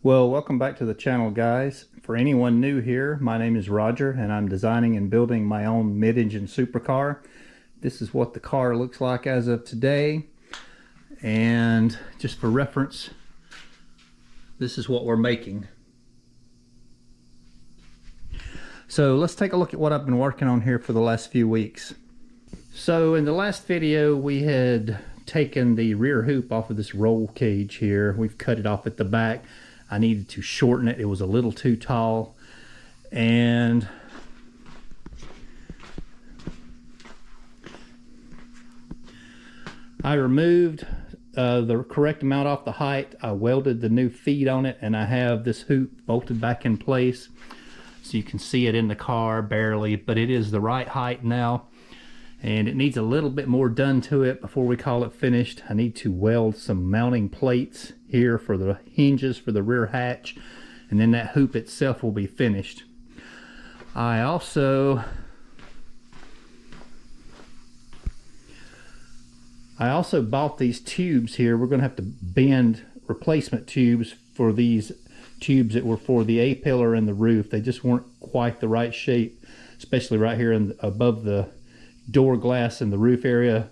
Well, welcome back to the channel, guys. For anyone new here, my name is Roger and I'm designing and building my own mid-engine supercar. This is what the car looks like as of today, and just for reference, this is what we're making. So let's take a look at what I've been working on here for the last few weeks. So in the last video we had taken the rear hoop off of this roll cage here. We've cut it off at the back. I needed to shorten it. It was a little too tall, and I removed the correct amount off the height. I welded the new feet on it, and I have this hoop bolted back in place so you can see it in the car barely, but it is the right height now, and it needs a little bit more done to it before we call it finished. I need to weld some mounting plates here for the hinges for the rear hatch, and then that hoop itself will be finished. I also bought these tubes here. We're going to have to bend replacement tubes for these tubes that were for the A-pillar and the roof. They just weren't quite the right shape, especially right here above the door glass in the roof area.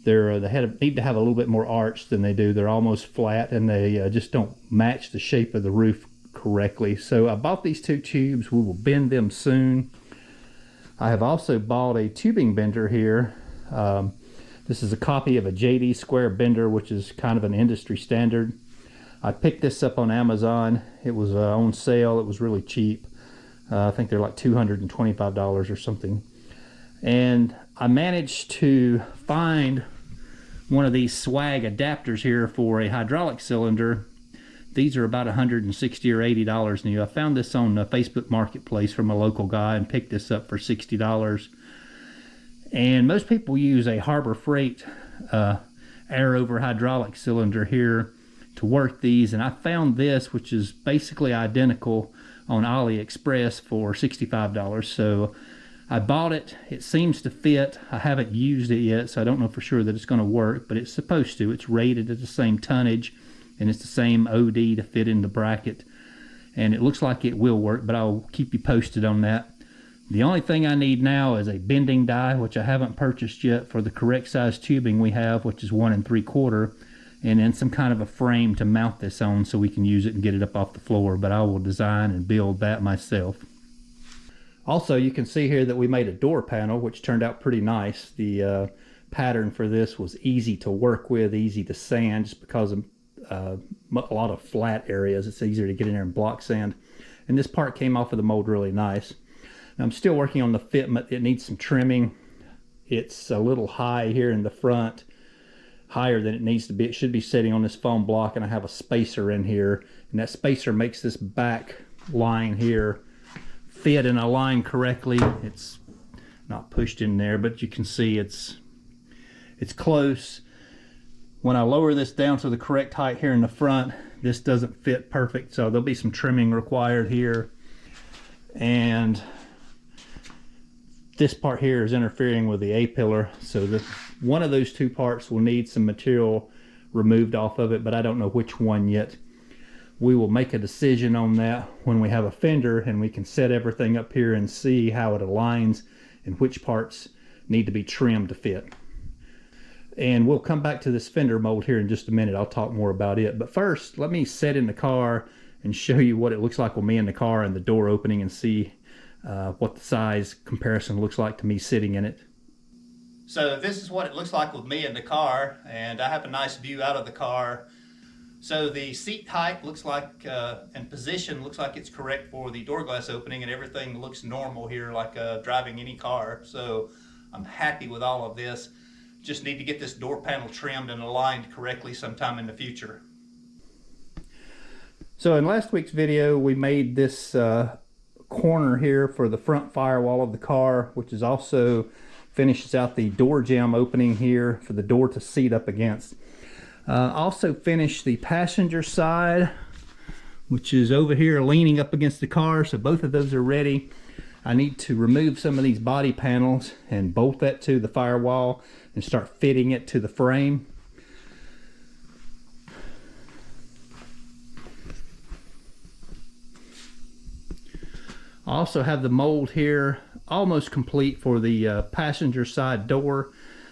They need to have a little bit more arch than they do. They're almost flat, and they just don't match the shape of the roof correctly. So I bought these two tubes. We will bend them soon. I have also bought a tubing bender here. This is a copy of a JD square bender, which is kind of an industry standard. I picked this up on Amazon. It was on sale. It was really cheap. I think they're like $225 or something. And I managed to find one of these swag adapters here for a hydraulic cylinder. These are about $160 or $80 new. I found this on the Facebook Marketplace from a local guy and picked this up for $60. And most people use a Harbor Freight air over hydraulic cylinder here to work these, and I found this, which is basically identical, on AliExpress for $65. So I bought it. It seems to fit. I haven't used it yet, so I don't know for sure that it's going to work, but it's supposed to. It's rated at the same tonnage, and it's the same OD to fit in the bracket, and it looks like it will work, but I'll keep you posted on that. The only thing I need now is a bending die, which I haven't purchased yet, for the correct size tubing we have, which is 1 3/4, and then some kind of a frame to mount this on so we can use it and get it up off the floor, but I will design and build that myself. Also, you can see here that we made a door panel, which turned out pretty nice. The pattern for this was easy to work with, easy to sand, just because of a lot of flat areas. It's easier to get in there and block sand. And this part came off of the mold really nice. Now, I'm still working on the fitment. It needs some trimming. It's a little high here in the front, higher than it needs to be. It should be sitting on this foam block, and I have a spacer in here. And that spacer makes this back line here fit and align correctly. It's not pushed in there, but you can see it's close. When I lower this down to the correct height here in the front, this doesn't fit perfect, so there'll be some trimming required here. And this part here is interfering with the A-pillar, so one of those two parts will need some material removed off of it, but I don't know which one yet. We will make a decision on that when we have a fender and we can set everything up here and see how it aligns and which parts need to be trimmed to fit. And we'll come back to this fender mold here in just a minute. I'll talk more about it. But first, let me set in the car and show you what it looks like with me in the car and the door opening, and see what the size comparison looks like to me sitting in it. So this is what it looks like with me in the car, and I have a nice view out of the car. So the seat height looks like, and position looks like it's correct for the door glass opening, and everything looks normal here, like driving any car. So I'm happy with all of this. Just need to get this door panel trimmed and aligned correctly sometime in the future. So in last week's video, we made this corner here for the front firewall of the car, which is also finishes out the door jamb opening here for the door to seat up against. Also finished the passenger side, which is over here leaning up against the car, so both of those are ready. I need to remove some of these body panels and bolt that to the firewall and start fitting it to the frame. I also have the mold here almost complete for the passenger side door.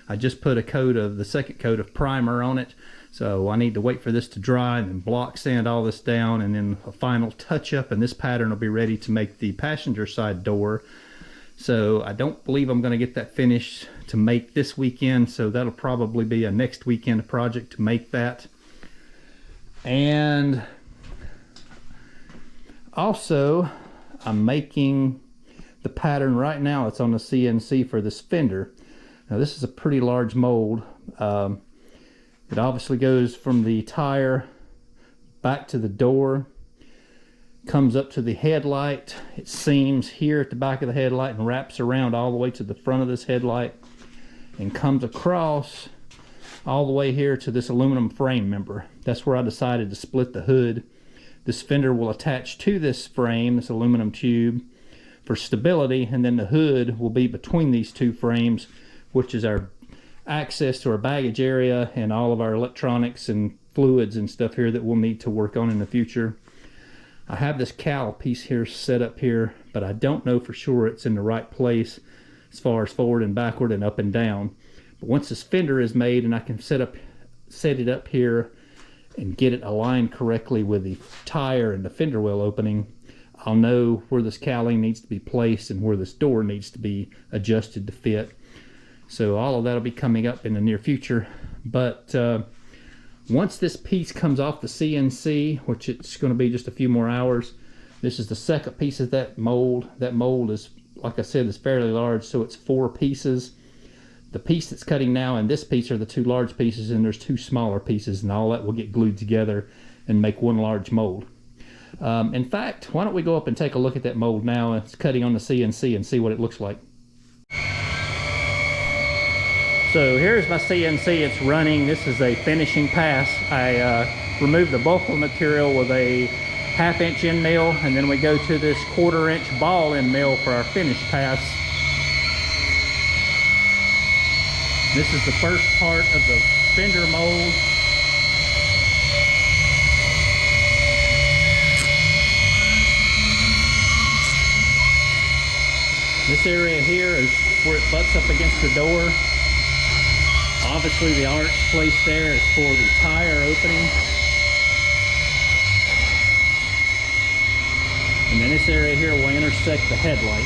I just put the second coat of primer on it, so I need to wait for this to dry and then block sand all this down, and then a final touch up, and this pattern will be ready to make the passenger side door. So I don't believe I'm going to get that finished to make this weekend, so that'll probably be a next weekend project to make that. And also I'm making the pattern right now. It's on the CNC for this fender. Now this is a pretty large mold. It obviously goes from the tire back to the door, comes up to the headlight. It seams here at the back of the headlight and wraps around all the way to the front of this headlight and comes across all the way here to this aluminum frame member. That's where I decided to split the hood. This fender will attach to this frame, this aluminum tube, for stability, and then the hood will be between these two frames, which is our access to our baggage area and all of our electronics and fluids and stuff here that we'll need to work on in the future. I have this cowl piece here set up here, but I don't know for sure it's in the right place as far as forward and backward and up and down. But once this fender is made and I can set it up here and get it aligned correctly with the tire and the fender well opening, I'll know where this cowling needs to be placed and where this door needs to be adjusted to fit. So all of that will be coming up in the near future. But once this piece comes off the CNC, which it's going to be just a few more hours, this is the second piece of that mold. That mold is, like I said, is fairly large, so it's 4 pieces. The piece that's cutting now and this piece are the 2 large pieces, and there's 2 smaller pieces, and all that will get glued together and make one large mold. In fact, why don't we go up and take a look at that mold now? It's cutting on the CNC and see what it looks like. So here's my CNC, it's running. This is a finishing pass. I removed the bulk of the material with a 1/2 inch end mill, and then we go to this 1/4 inch ball end mill for our finish pass. This is the first part of the fender mold. This area here is where it butts up against the door. Obviously the arch placed there is for the tire opening. And then this area here will intersect the headlight.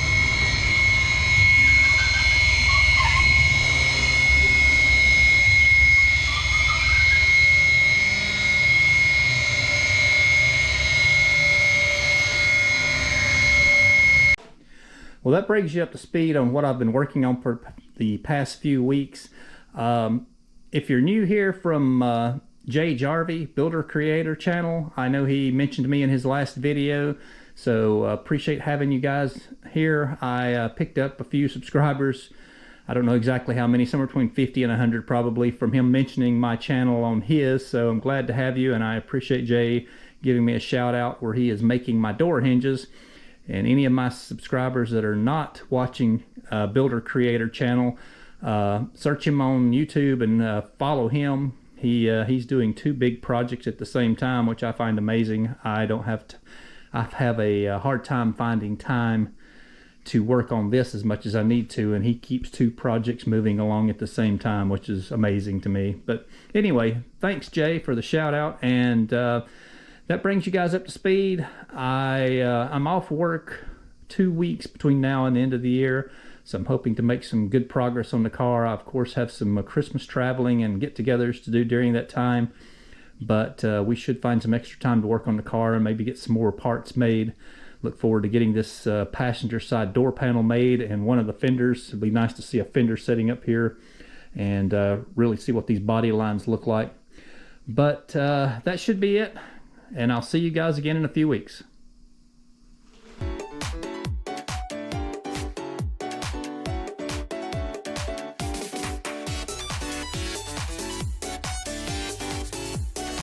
Well, that brings you up to speed on what I've been working on for the past few weeks. If you're new here from Jay Jarvie, Builder Creator channel, I know he mentioned me in his last video, so appreciate having you guys here. I picked up a few subscribers. I don't know exactly how many, somewhere between 50 and 100 probably, from him mentioning my channel on his, so I'm glad to have you, and I appreciate Jay giving me a shout out where he is making my door hinges. And any of my subscribers that are not watching Builder Creator channel, search him on YouTube and follow him. He's doing 2 big projects at the same time, which I find amazing. I have a hard time finding time to work on this as much as I need to, and he keeps 2 projects moving along at the same time, which is amazing to me. But anyway, thanks Jay for the shout out, and that brings you guys up to speed. I'm off work 2 weeks between now and the end of the year, so I'm hoping to make some good progress on the car. I, of course, have some Christmas traveling and get-togethers to do during that time, but we should find some extra time to work on the car and maybe get some more parts made. Look forward to getting this passenger side door panel made and one of the fenders. It'd be nice to see a fender setting up here and really see what these body lines look like. But that should be it. And I'll see you guys again in a few weeks.